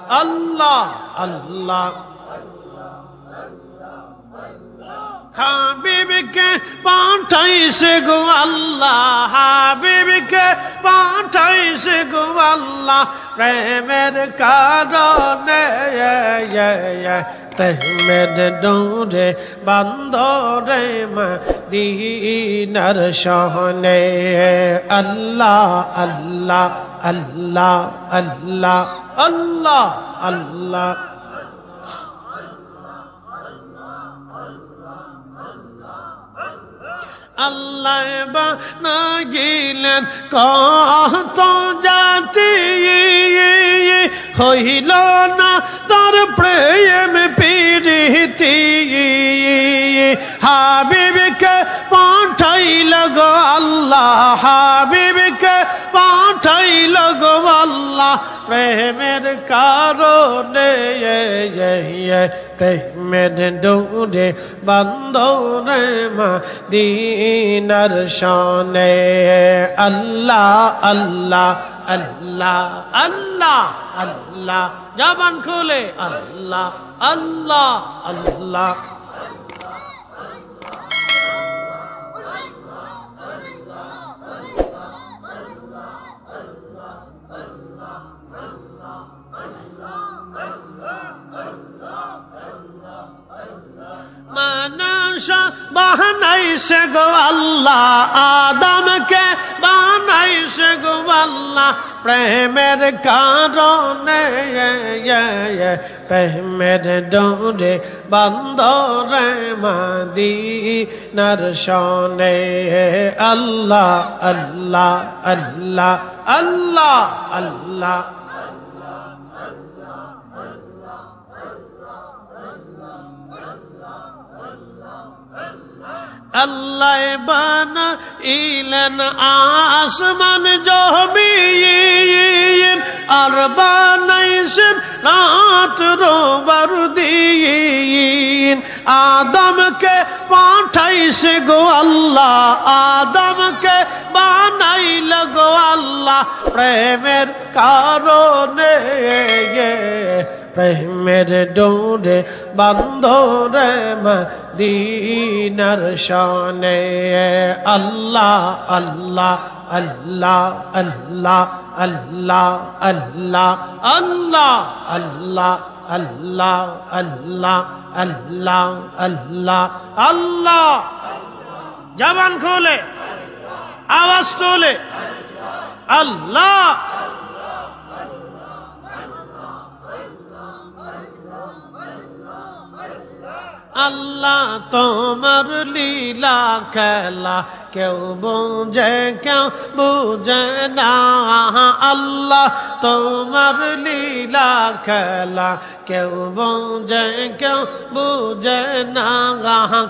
আল্লাহ আল্লাহ হাবিবকে পাঠাইছে গো আল্লাহ হাবিবকে পাঠাইছে গো আল্লাহ প্রেমের কারণে প্রেমের ডোরে বান্দরে মদিনার শহরে আল্লাহ আল্লাহ আল্লাহ আল্লাহ আল্লাহ আল্লাহ আল্লাহ বানাইলেন কত জাতি হইল না তার প্রেম প্রীতি হাবিবকে পাঠাইল গো আল্লাহ হাবিবকে পাঠাইল গো আল্লাহ প্রেমের কারণে প্রেমের ডোরে বান্দরে মদিনার শনে আল্লাহ আল্লাহ আল্লাহ আল্লাহ আল্লাহ জবান খুলে আল্লাহ আল্লাহ আল্লাহ মানসা বানাইছে গো আল্লাহ আদমকে বানাইছে গো আল্লাহ প্রেমের কারণে প্রেমের ডোরে বান্দরে মদিনার শনে আল্লাহ আল্লাহ আল্লাহ আল্লাহ আল্লাহ আল্লাহ বানাইলেন আসমান জমিন আর বানাইছেন রাত রোবার দিন আদমকে পাঠাইছে গো আল্লাহ আদমকে বানাইল গো আল্লাহ প্রেমের কারণে প্রেমের ডোরে বান্দরে মদিনার শনে আল্লাহ আল্লাহ আল্লাহ আল্লাহ আল্লাহ আল্লাহ আল্লাহ আল্লাহ আল্লাহ আল্লাহ আল্লাহ আল্লাহ আল্লাহ জবান খোলে আওয়াজ তোলে আল্লাহ আল্লাহ তোমার লীলা খেলা কেউ বুঝে না আল্লাহ তোমার লীলা খেলা কেউ বুঝে না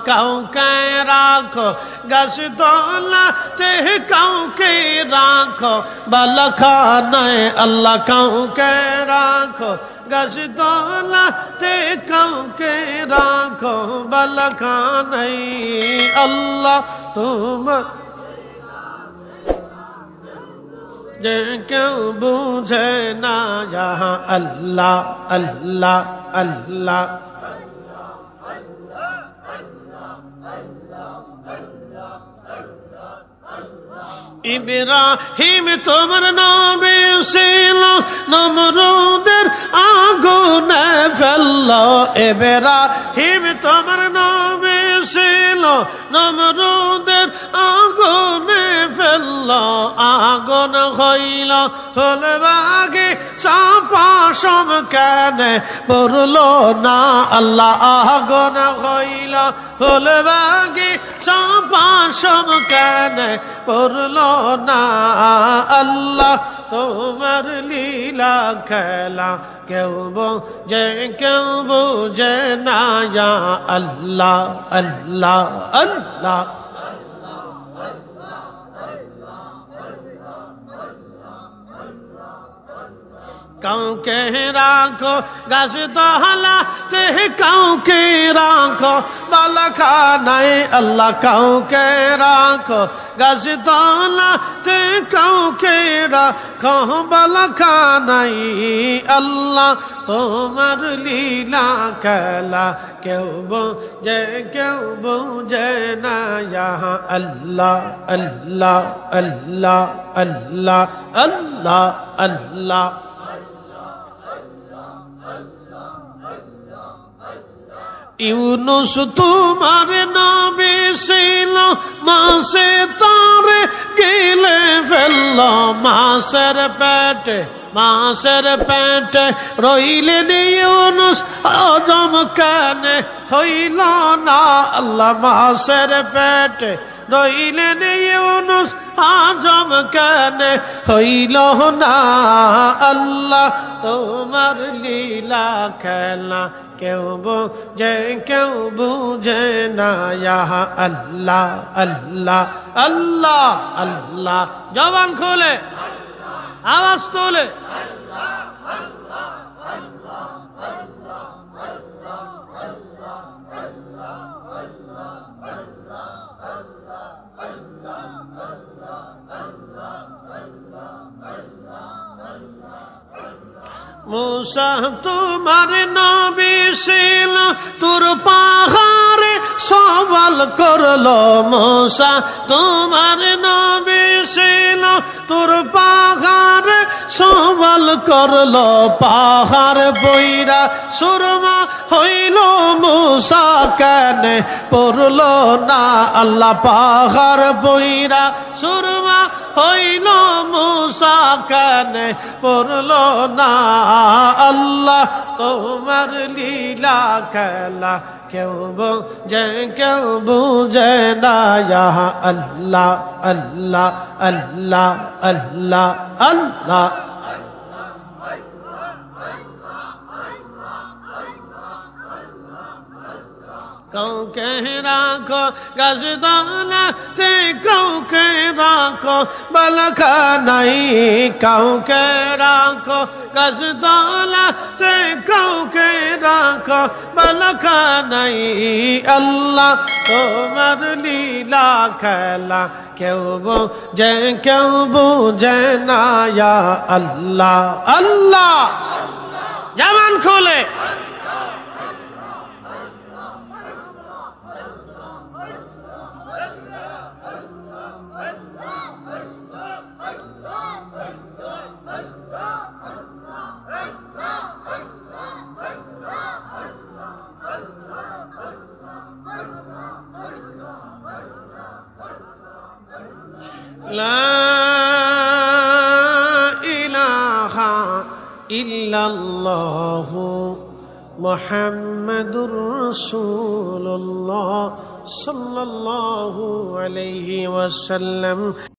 কাউকে রাখো গাছ তলাতে কাউকে রাখো বালখানায় আল্লাহ কাউকে রাখো গাছ তলাতে কাউকে রাখো বালখানায় আল্লাহ তোমার যে কেউ বুঝে না আল্লাহ আল্লাহ আল্লাহ ইব্রাহিম তোমার নবী ছিল নমরুদের আগুনে ফেললো ইব্রাহিম তোমার নবী ছিল নমরুদের আগুনে ফেললো আগুন হইল ফুলবাগে চাপা সম কেন পড়লো না আল্লাহ আগুন হইল ফুলবাগে চাপা সম কেন পড়লো না আল্লাহ তোমার লীলা খেলা কেউ বুঝে না আল্লাহ আল্লাহ আল্লাহ কাউকে রাখো গাছ তলাতে কাউকে রাখো বালখানায় আল্লাহ কাউকে রাখো গাছ তলাতে কাউকে রাখো বালখানায় আল্লাহ তোমার লীলা খেলা কেউ বোঝে না ইয়া আল্লাহ আল্লাহ আল্লাহ আল্লাহ আল্লাহ আল্লাহ ইউনুস তোমার নবী ছিল মাছে তারে গিলে ফেলল মাছের পেটে রইলেন ইউনুস হজম কেন হইল না আল্লাহ মাছের পেটে রইলেন ইউনুস হজম কেন হইল না আল্লাহ তোমার লীলা খেলা কেউ বুঝে না ইয়া আল্লাহ আল্লাহ আল্লাহ আল্লাহ জবান খোলে আওয়াজ তোলে मूसा तुम्हार नबी ছিল তোর পাহাড়ে সওয়াল করলো मूसा তোমার নবী ছিল তোর পাহাড়ে সওয়াল করলো পাহাড় বইরা সুরমা হইল मूसा কেন পড়লো না আল্লাহ পাহাড় বইরা সুরমা হইল मूसा কেন পড়লো না আল্লাহ তোমার লীলা খেলা কেউ বুঝে না ইয়া আল্লাহ আল্লাহ আল্লাহ আল্লাহ আল্লাহ কাউকে রাখো গাছতলাতে কাউকে রাখো বালখানায় কাউকে রাখো গাছতলাতে কাউকে রাখো বালখানায় আল্লাহ তোমার লীলা খেলা কেউ বুঝে না ইয়া আল্লাহ আল্লাহ জবান খোলে لا إله إلا الله محمد رسول الله صلى الله عليه وسلم